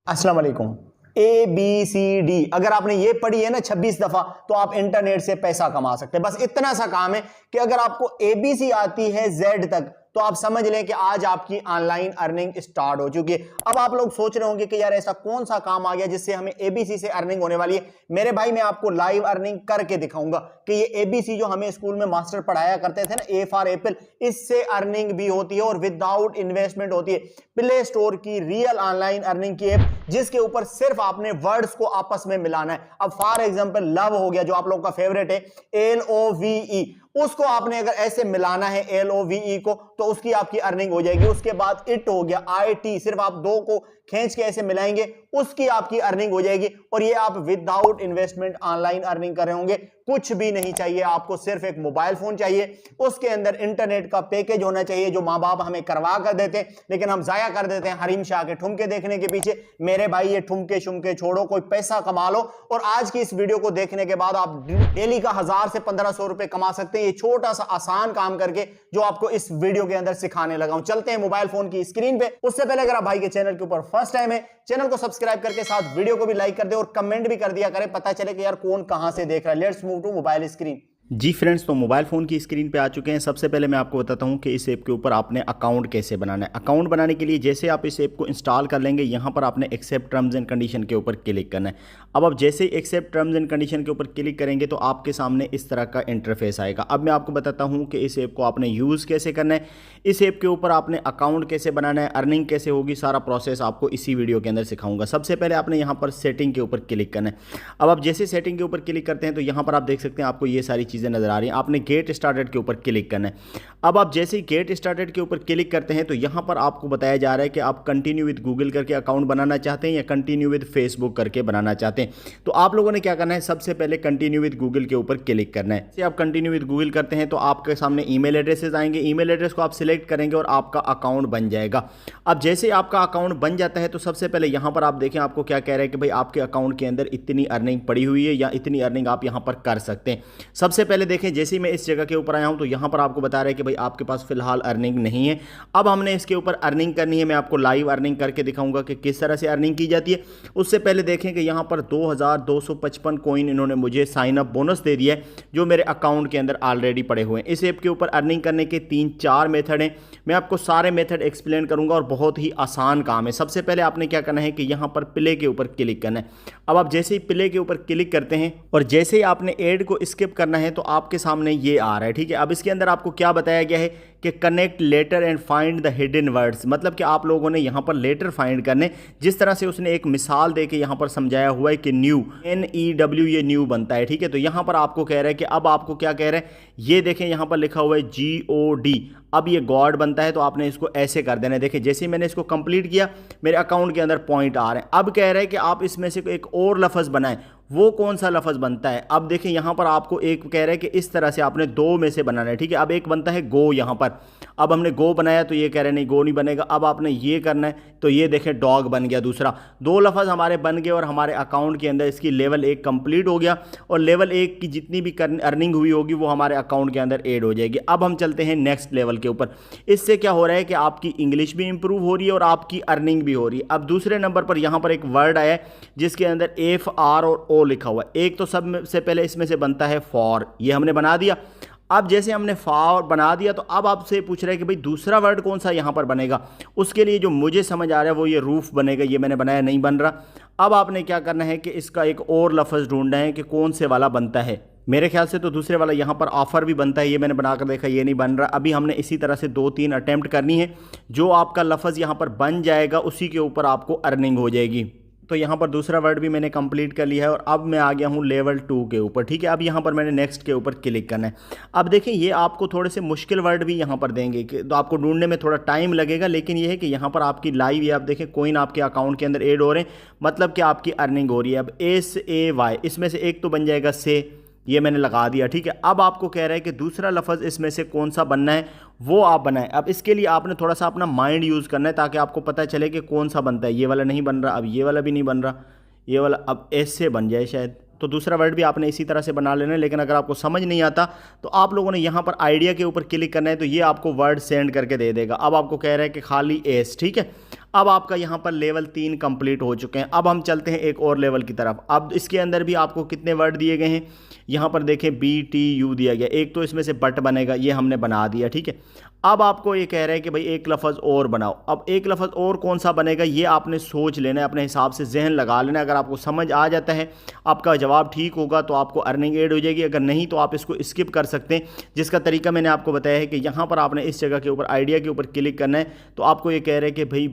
अस्सलाम वालेकुम। ABCD अगर आपने ये पढ़ी है ना 26 दफा तो आप इंटरनेट से पैसा कमा सकते हैं। बस इतना सा काम है कि अगर आपको ABC आती है Z तक तो आप समझ लें कि आज आपकी ऑनलाइन अर्निंग स्टार्ट हो चुकी है। अब आप लोग सोच रहे होंगे कि यार ऐसा कौन सा काम आ गया जिससे हमें ABC से अर्निंग होने वाली है। मेरे भाई मैं आपको लाइव अर्निंग करके दिखाऊंगा कि ये ABC जो हमें स्कूल में मास्टर पढ़ाया करते थे ना, A फॉर एप्पल, इससे अर्निंग भी होती है और विदाउट इन्वेस्टमेंट होती है। प्ले स्टोर की रियल ऑनलाइन अर्निंग की ऐप जिसके ऊपर सिर्फ आपने वर्ड्स को आपस में मिलाना है। अब फॉर एग्जांपल लव हो गया जो आप लोग का फेवरेट है, LOVE, उसको आपने अगर ऐसे मिलाना है LOVE को तो उसकी आपकी अर्निंग हो जाएगी। उसके बाद इट हो गया IT, सिर्फ आप दो को खींच के ऐसे मिलाएंगे उसकी आपकी अर्निंग हो जाएगी। और ये आप विदाउट इन्वेस्टमेंट ऑनलाइन अर्निंग कर रहे होंगे। कुछ भी नहीं चाहिए आपको, सिर्फ एक मोबाइल फोन चाहिए, उसके अंदर इंटरनेट का पैकेज होना चाहिए जो माँ बाप हमें करवा कर देते हैं लेकिन हम जाया कर देते हैं हरीम शाह के ठुमके देखने के पीछे। मेरे भाई ये ठुमके शुमके छोड़ो, कोई पैसा कमा लो और आज की इस वीडियो को देखने के बाद आप डेली का 1000 से 1500 रुपए कमा सकते हैं ये छोटा सा आसान काम करके जो आपको इस वीडियो के अंदर सिखाने लगा हूं। चलते हैं मोबाइल फोन की स्क्रीन पे। उससे पहले अगर आप भाई के चैनल के ऊपर फर्स्ट टाइम है, चैनल को सब्सक्राइब करके साथ वीडियो को भी लाइक कर दे और कमेंट भी कर दिया करें, पता चले कि यार कौन कहां से देख रहा है। Let's move to mobile screen. जी फ्रेंड्स, तो मोबाइल फ़ोन की स्क्रीन पे आ चुके हैं। सबसे पहले मैं आपको बताता हूँ कि इस ऐप के ऊपर आपने अकाउंट कैसे बनाना है। अकाउंट बनाने के लिए जैसे आप इस ऐप को इंस्टॉल कर लेंगे, यहाँ पर आपने एक्सेप्ट टर्म्स एंड कंडीशन के ऊपर क्लिक करना है। अब आप जैसे ही एक्सेप्ट टर्म्स एंड कंडीशन के ऊपर क्लिक करेंगे तो आपके सामने इस तरह का इंटरफेस आएगा। अब मैं आपको बताता हूँ कि इस ऐप को आपने यूज़ कैसे करना है, इस ऐप के ऊपर आपने अकाउंट कैसे बनाना है, अर्निंग कैसे होगी, सारा प्रोसेस आपको इसी वीडियो के अंदर सिखाऊंगा। सबसे पहले आपने यहाँ पर सेटिंग के ऊपर क्लिक करना है। अब आप जैसे सेटिंग के ऊपर क्लिक करते हैं तो यहाँ पर आप देख सकते हैं आपको ये सारी चीज़ें नजर आ रही हैं। आपने गेट स्टार्टेड के ऊपर क्लिक करना है। अब आप जैसे ही गेट स्टार्टेड के ऊपर क्लिक करते हैं तो यहां पर आपको बताया जा रहा है कि आप कंटिन्यू विद गूगल करके अकाउंट बनाना चाहते हैं या कंटिन्यू विद फेसबुक करके बनाना चाहते हैं। तो आप लोगों ने क्या करना है, सबसे पहले कंटिन्यू विद गूगल के ऊपर क्लिक करना है। जैसे आप कंटिन्यू विद गूगल करते हैं तो आपके सामने ईमेल एड्रेसेस आएंगे, ईमेल एड्रेस को आप सिलेक्ट करेंगे और आपका अकाउंट बन जाएगा। अब जैसे ही आपका अकाउंट बन जाता है तो सबसे पहले यहां पर आप देखें आपको क्या कह रहा है कि भाई आपके अकाउंट के अंदर इतनी अर्निंग पड़ी हुई है या इतनी अर्निंग आप यहां पर कर सकते हैं। सबसे पहले देखें, जैसे ही मैं इस जगह के ऊपर आया हूं तो यहां पर आपको बता रहा है कि भाई आपके पास फिलहाल अर्निंग नहीं है। अब हमने इसके ऊपर अर्निंग करनी है। मैं आपको लाइव अर्निंग करके दिखाऊंगा कि किस तरह से अर्निंग की जाती है। उससे पहले देखें कि यहां पर 2255 कॉइन इन्होंने मुझे साइन अप बोनस दे दिया है जो मेरे अकाउंट के अंदर ऑलरेडी पड़े हुए हैं। इस ऐप के ऊपर अर्निंग करने के 3-4 मेथड हैं। मैं आपको सारे मेथड एक्सप्लेन करूंगा और बहुत ही आसान काम है। सबसे पहले आपने क्या करना है कि यहां पर प्ले के ऊपर क्लिक करना है। अब आप जैसे ही प्ले के ऊपर क्लिक करते हैं और जैसे ही आपने एड को स्किप करना है तो आपके सामने ये आ रहा है, ठीक है। अब इसके अंदर आपको क्या बताया गया है कि connect later and find the hidden words, मतलब कि आप लोगों ने यहाँ पर लेटर फाइंड करने, जिस तरह से उसने एक मिसाल देके यहाँ पर समझाया हुआ है कि न्यू, NEW ये न्यू बनता है, ठीक है। तो यहाँ पर आपको कह रहा है कि अब आपको क्या कह रहा है, ये देखें यहाँ पर लिखा हुआ है GOD, अब ये गॉड बनता है तो आपने इसको ऐसे कर देना है। देखिए जैसे ही मैंने इसको कंप्लीट किया मेरे अकाउंट के अंदर पॉइंट आ रहे हैं। अब कह रहा है कि आप इसमें से एक और लफ्ज़ बनाएं, वो कौन सा लफ्ज़ बनता है। अब देखें यहाँ पर आपको एक कह रहा है कि इस तरह से आपने दो में से बनाना है, ठीक है। अब एक बनता है गो, यहाँ पर अब हमने गो बनाया तो ये कह रहे हैं नहीं गो नहीं बनेगा। अब आपने ये करना है तो ये देखें डॉग बन गया दूसरा। दो लफ्ज़ हमारे बन गए और हमारे अकाउंट के अंदर इसकी लेवल 1 कंप्लीट हो गया और लेवल 1 की जितनी भी अर्निंग हुई होगी वो हमारे अकाउंट के अंदर ऐड हो जाएगी। अब हम चलते हैं नेक्स्ट लेवल के ऊपर। इससे क्या हो रहा है कि आपकी इंग्लिश भी इंप्रूव हो रही है और आपकी अर्निंग भी हो रही है। अब दूसरे नंबर पर यहाँ पर एक वर्ड आया है जिसके अंदर FR और O लिखा हुआ है। एक तो सबसे पहले इसमें से बनता है फॉर, ये हमने बना दिया। अब जैसे हमने फॉर बना दिया तो अब आपसे पूछ रहा है कि भाई दूसरा वर्ड कौन सा यहाँ पर बनेगा। उसके लिए जो मुझे समझ आ रहा है वो ये रूफ बनेगा, ये मैंने बनाया नहीं बन रहा। अब आपने क्या करना है कि इसका एक और लफ्ज़ ढूंढना है कि कौन से वाला बनता है। मेरे ख्याल से तो दूसरे वाला यहाँ पर ऑफर भी बनता है, ये मैंने बनाकर देखा ये नहीं बन रहा। अभी हमने इसी तरह से 2-3 अटैम्प्ट करनी है। जो आपका लफ्ज़ यहाँ पर बन जाएगा उसी के ऊपर आपको अर्निंग हो जाएगी। तो यहाँ पर दूसरा वर्ड भी मैंने कंप्लीट कर लिया है और अब मैं आ गया हूँ लेवल 2 के ऊपर, ठीक है। अब यहाँ पर मैंने नेक्स्ट के ऊपर क्लिक करना है। अब देखिए ये आपको थोड़े से मुश्किल वर्ड भी यहाँ पर देंगे तो आपको ढूंढने में थोड़ा टाइम लगेगा, लेकिन ये है कि यहाँ पर आपकी लाइव ये आप देखें कॉइन आपके अकाउंट के अंदर ऐड हो रहे हैं, मतलब कि आपकी अर्निंग हो रही है। अब SAY इसमें से एक तो बन जाएगा से, ये मैंने लगा दिया, ठीक है। अब आपको कह रहा है कि दूसरा लफ्ज़ इसमें से कौन सा बनना है वो आप बनाएं। अब इसके लिए आपने थोड़ा सा अपना माइंड यूज़ करना है ताकि आपको पता चले कि कौन सा बनता है। ये वाला नहीं बन रहा, अब ये वाला भी नहीं बन रहा, ये वाला अब ऐसे बन जाए शायद। तो दूसरा वर्ड भी आपने इसी तरह से बना लेना है। लेकिन अगर आपको समझ नहीं आता तो आप लोगों ने यहाँ पर आइडिया के ऊपर क्लिक करना है तो ये आपको वर्ड सेंड करके दे देगा। अब आपको कह रहा है कि खाली एस, ठीक है। अब आपका यहाँ पर लेवल 3 कंप्लीट हो चुके हैं। अब हम चलते हैं एक और लेवल की तरफ। अब इसके अंदर भी आपको कितने वर्ड दिए गए हैं, यहाँ पर देखें BTU दिया गया, एक तो इसमें से बट बनेगा, ये हमने बना दिया, ठीक है। अब आपको ये कह रहा है कि भाई एक लफ्ज़ और बनाओ। अब एक लफ्ज़ और कौन सा बनेगा ये आपने सोच लेना है, अपने हिसाब से जहन लगा लेना है। अगर आपको समझ आ जाता है, आपका जवाब ठीक होगा तो आपको अर्निंग ऐड हो जाएगी, अगर नहीं तो आप इसको स्किप कर सकते हैं। जिसका तरीका मैंने आपको बताया है कि यहाँ पर आपने इस जगह के ऊपर आइडिया के ऊपर क्लिक करना है, तो आपको ये कह रहे हैं कि भाई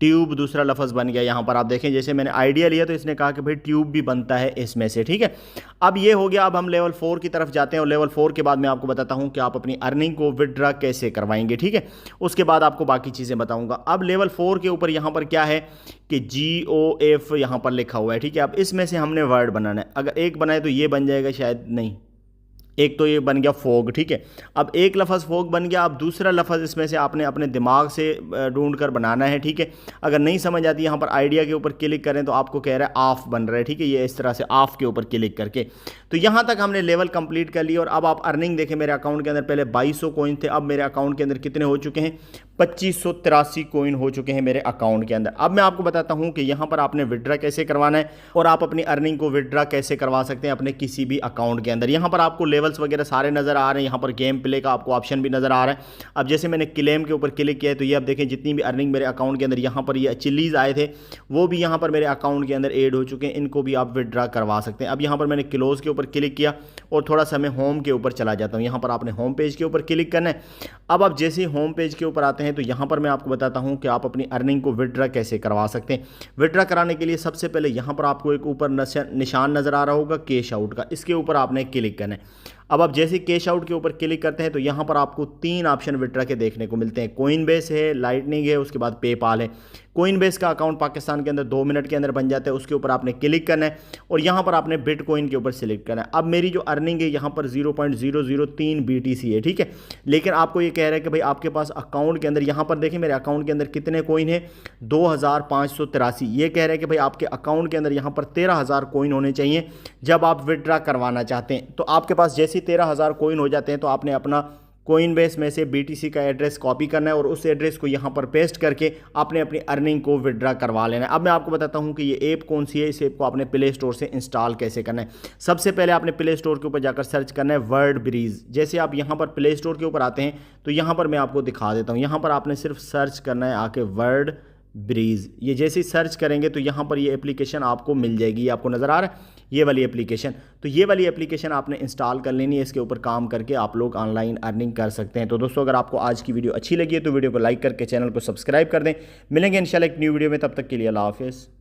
ट्यूब दूसरा लफ्ज़ बन गया। यहाँ पर आप देखें जैसे मैंने आइडिया लिया तो इसने कहा कि भाई ट्यूब भी बनता है इसमें से, ठीक है। अब ये हो गया। अब हम लेवल 4 की तरफ जाते हैं और लेवल 4 के बाद मैं आपको बताता हूँ कि आप अपनी अर्निंग को विड्रा कैसे करवाएंगे, ठीक है। उसके बाद आपको बाकी चीज़ें बताऊँगा। अब लेवल 4 के ऊपर यहाँ पर क्या है कि GOF यहाँ पर लिखा हुआ है, ठीक है। अब इसमें से हमने वर्ड बनाना है। अगर एक बनाए तो ये बन जाएगा, शायद नहीं, एक तो ये बन गया फोग, ठीक है। अब एक लफ्ज़ फोग बन गया। अब दूसरा लफ्ज़ इसमें से आपने अपने दिमाग से ढूंढ कर बनाना है, ठीक है। अगर नहीं समझ आती, यहाँ पर आइडिया के ऊपर क्लिक करें तो आपको कह रहा है ऑफ बन रहा है, ठीक है। ये इस तरह से ऑफ के ऊपर क्लिक करके, तो यहाँ तक हमने लेवल कंप्लीट कर लिया। और अब आप अर्निंग देखें, मेरे अकाउंट के अंदर पहले 2200 कॉइन थे, अब मेरे अकाउंट के अंदर कितने हो चुके हैं, 2583 कॉइन हो चुके हैं मेरे अकाउंट के अंदर। अब मैं आपको बताता हूँ कि यहाँ पर आपने विड्रा कैसे करवाना है और आप अपनी अर्निंग को विड्रा कैसे करवा सकते हैं अपने किसी भी अकाउंट के अंदर। यहाँ पर आपको लेवल्स वगैरह सारे नज़र आ रहे हैं, यहाँ पर गेम प्ले का आपको ऑप्शन भी नज़र आ रहा है। अब जैसे मैंने क्लेम के ऊपर क्लिक किया है तो ये अब देखें जितनी भी अर्निंग मेरे अकाउंट के अंदर यहाँ पर ये चिलीज आए थे वो भी यहाँ पर मेरे अकाउंट के अंदर ऐड हो चुके हैं, इनको भी आप विड्रा करवा सकते हैं। अब यहाँ पर मैंने क्लोज के ऊपर क्लिक किया और थोड़ा सा मैं होम के ऊपर चला जाता हूँ। यहाँ पर आपने होम पेज के ऊपर क्लिक करना है। अब आप जैसे ही होम पेज के ऊपर आते हैं तो यहाँ पर मैं आपको बताता हूँ कि आप अपनी अर्निंग को विड्रा कैसे करवा सकते हैं। विड्रा कराने के लिए सबसे पहले यहाँ पर आपको एक ऊपर निशान नज़र आ रहा होगा कैश आउट का, इसके ऊपर आपने क्लिक करना है। अब आप जैसे कैश आउट के ऊपर क्लिक करते हैं तो यहाँ पर आपको 3 ऑप्शन विड्रा के देखने को मिलते हैं। कोइनबेस है, लाइटनिंग है, उसके बाद पेपाल है। कोइनबेस का अकाउंट पाकिस्तान के अंदर 2 मिनट के अंदर बन जाता है, उसके ऊपर आपने क्लिक करना है और यहाँ पर आपने बिटकॉइन के ऊपर सिलेक्ट करना है। अब मेरी जो अर्निंग है यहाँ पर 0.003 BTC है, ठीक है। लेकिन आपको ये कह रहा है कि भाई आपके पास अकाउंट के अंदर, यहाँ पर देखें मेरे अकाउंट के अंदर कितने कॉइन है, 2583। ये कह रहा है कि भाई आपके अकाउंट के अंदर यहाँ पर 13,000 कॉइन होने चाहिए जब आप विड्रा करवाना चाहते हैं। तो आपके पास जैसे 13,000 कॉइन हो जाते हैं तो आपने अपना कोइनबेस में से BTC का एड्रेस कॉपी करना है और उस एड्रेस को यहाँ पर पेस्ट करके आपने अपनी अर्निंग को विड्रा करवा लेना है। अब मैं आपको बताता हूँ कि ये ऐप कौन सी है, इस ऐप को आपने प्ले स्टोर से इंस्टॉल कैसे करना है। सबसे पहले आपने प्ले स्टोर के ऊपर जाकर सर्च करना है वर्ड ब्रीज। जैसे आप यहाँ पर प्ले स्टोर के ऊपर आते हैं तो यहाँ पर मैं आपको दिखा देता हूँ। यहाँ पर आपने सिर्फ सर्च करना है आके वर्ड ब्रीज। ये जैसे ही सर्च करेंगे तो यहाँ पर ये एप्लीकेशन आपको मिल जाएगी, ये आपको नज़र आ रहा है ये वाली एप्लीकेशन। तो ये वाली एप्लीकेशन आपने इंस्टॉल कर लेनी है, इसके ऊपर काम करके आप लोग ऑनलाइन अर्निंग कर सकते हैं। तो दोस्तों अगर आपको आज की वीडियो अच्छी लगी है तो वीडियो को लाइक करके चैनल को सब्सक्राइब कर दें। मिलेंगे इंशाल्लाह एक न्यू वीडियो में, तब तक के लिए अल्लाह हाफिज़।